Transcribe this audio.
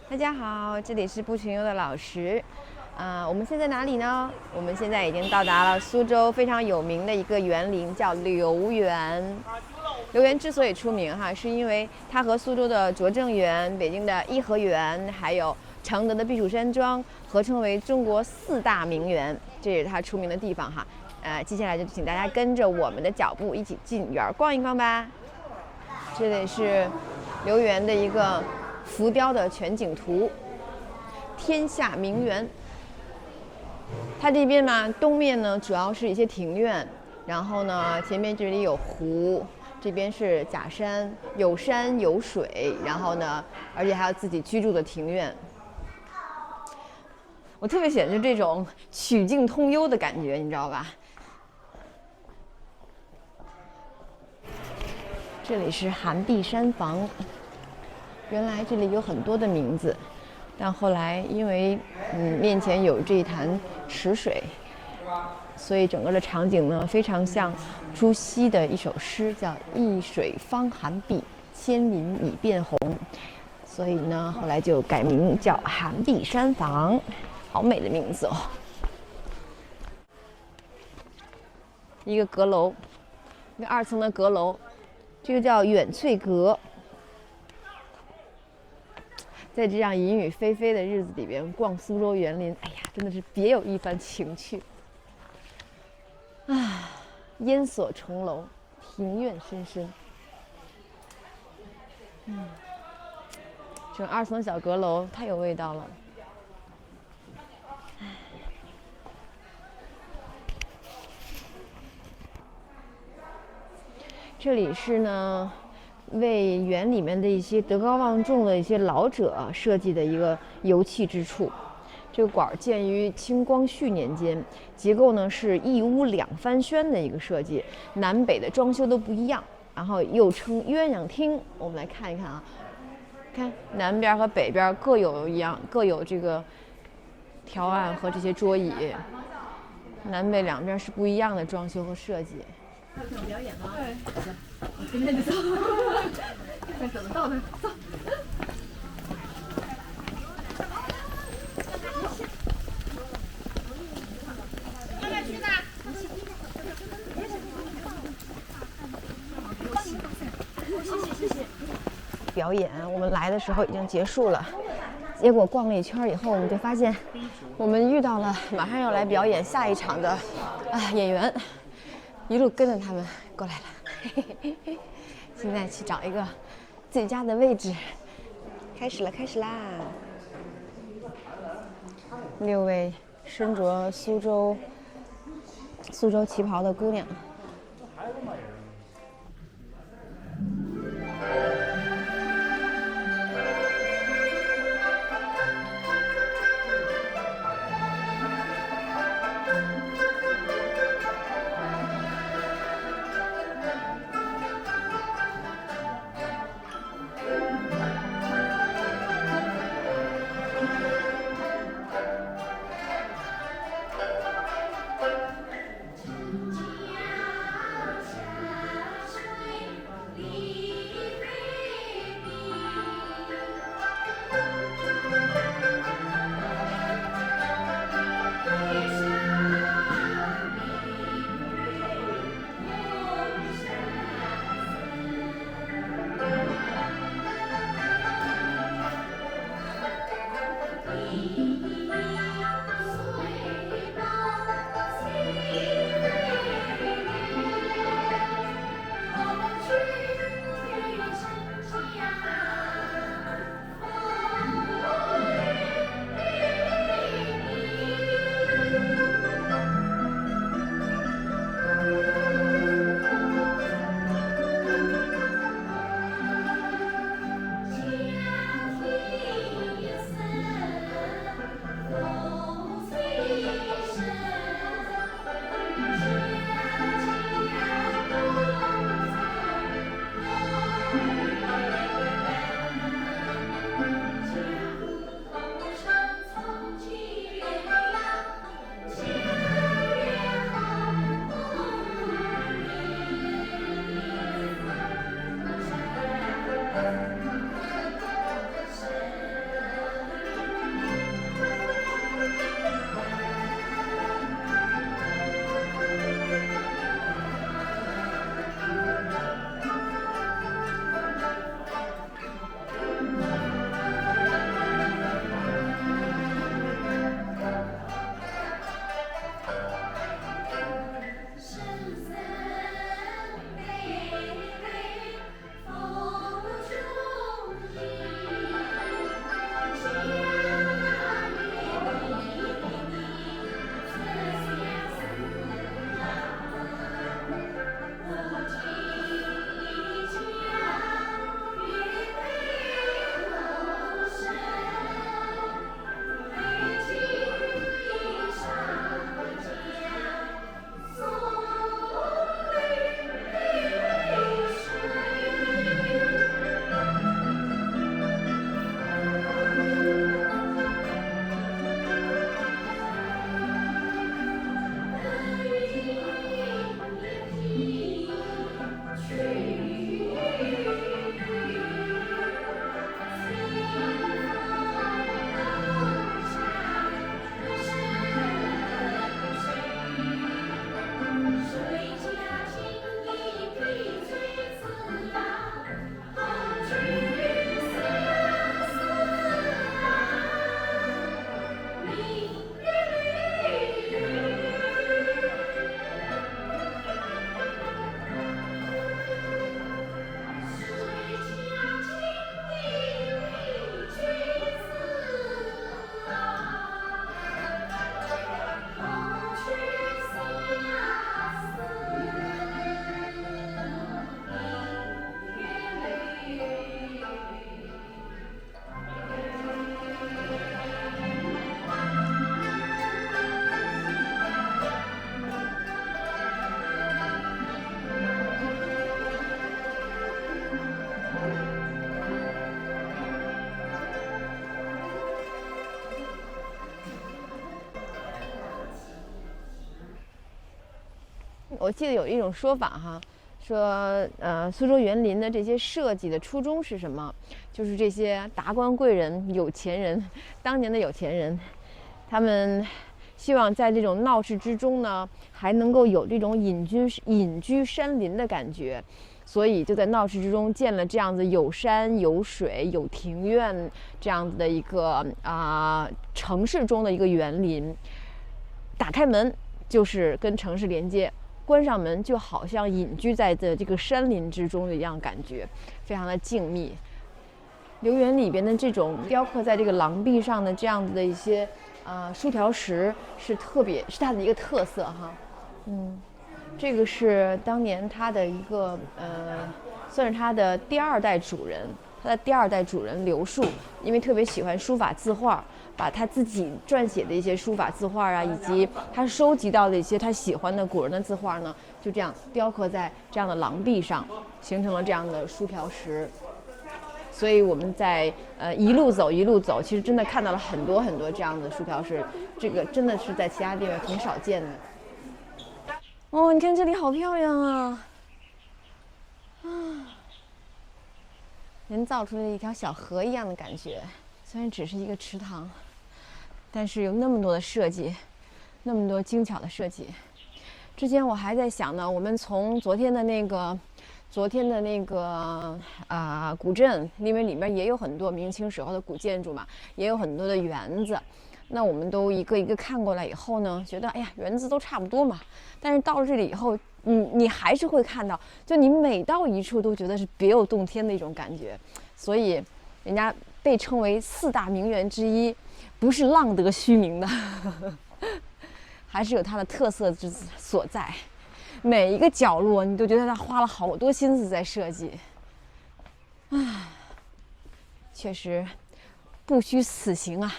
大家好，这里是不群游的老师。我们现在哪里呢？我们现在已经到达了苏州非常有名的一个园林，叫留园。留园之所以出名是因为它和苏州的拙政园、北京的颐和园，还有承德的避暑山庄合称为中国4大名园，这也是它出名的地方哈。接下来就请大家跟着我们的脚步一起进园逛一逛吧。这里是留园的一个浮雕的全景图，天下名园。它这边呢，东面呢主要是一些庭院，然后呢前面这里有湖，这边是假山，有山有水，然后呢，而且还有自己居住的庭院。我特别喜欢就这种曲径通幽的感觉，你知道吧？这里是寒碧山房。原来这里有很多的名字，但后来因为面前有这一潭池水，所以整个的场景呢非常像朱熹的一首诗，叫“一水方寒碧，千林已变红”，所以呢后来就改名叫寒碧山房，好美的名字哦。一个阁楼，一个2层的阁楼，这个叫远翠阁。在这样阴雨霏霏的日子里边逛苏州园林，哎呀，真的是别有一番情趣啊！烟锁重楼，庭院深深。这种2层小阁楼太有味道了。这里是呢，为园里面的一些德高望重的一些老者设计的一个游憩之处。这个馆建于清光绪年间，结构呢是一屋2番轩的一个设计，南北的装修都不一样，然后又称鸳鸯厅。我们来看一看啊，看南边和北边各有这个条案和这些桌椅，南北两边是不一样的装修和设计。还有这种表演吗？对，行，我今天就走，看怎么到的，走。慢慢去的。谢谢。表演我们来的时候已经结束了，结果逛了一圈以后，我们就发现我们遇到了马上要来表演下一场的演员。一路跟着他们过来了，现在去找一个最佳的位置。开始啦！6位身着苏州旗袍的姑娘。我记得有一种说法哈，说苏州园林的这些设计的初衷是什么？就是这些达官贵人、有钱人，当年的有钱人，他们希望在这种闹市之中呢，还能够有这种隐居山林的感觉，所以就在闹市之中建了这样子有山有水有庭院这样子的一个城市中的一个园林。打开门就是跟城市连接，关上门就好像隐居在这个山林之中的一样感觉，非常的静谧。留园里边的这种雕刻在这个廊壁上的这样子的一些竖条石是它的一个特色哈。这个是当年他的一个算是他的第二代主人，刘树，因为特别喜欢书法字画，把他自己撰写的一些书法字画啊，以及他收集到的一些他喜欢的古人的字画呢，就这样雕刻在这样的廊壁上，形成了这样的竖条石。所以我们在一路走，其实真的看到了很多这样的竖条石，这个真的是在其他地方挺少见的。哦，你看这里好漂亮啊！人造出了一条小河一样的感觉，虽然只是一个池塘，但是有那么多的设计，那么多精巧的设计。之前我还在想呢，我们从昨天的那个古镇，因为里面也有很多明清时候的古建筑嘛，也有很多的园子。那我们都一个一个看过来以后呢，觉得哎呀，园子都差不多嘛。但是到了这里以后，你还是会看到，就你每到一处都觉得是别有洞天的一种感觉。所以，人家被称为4大名园之一，不是浪得虚名的，还是有它的特色之所在。每一个角落，你都觉得他花了好多心思在设计。确实不虚此行啊。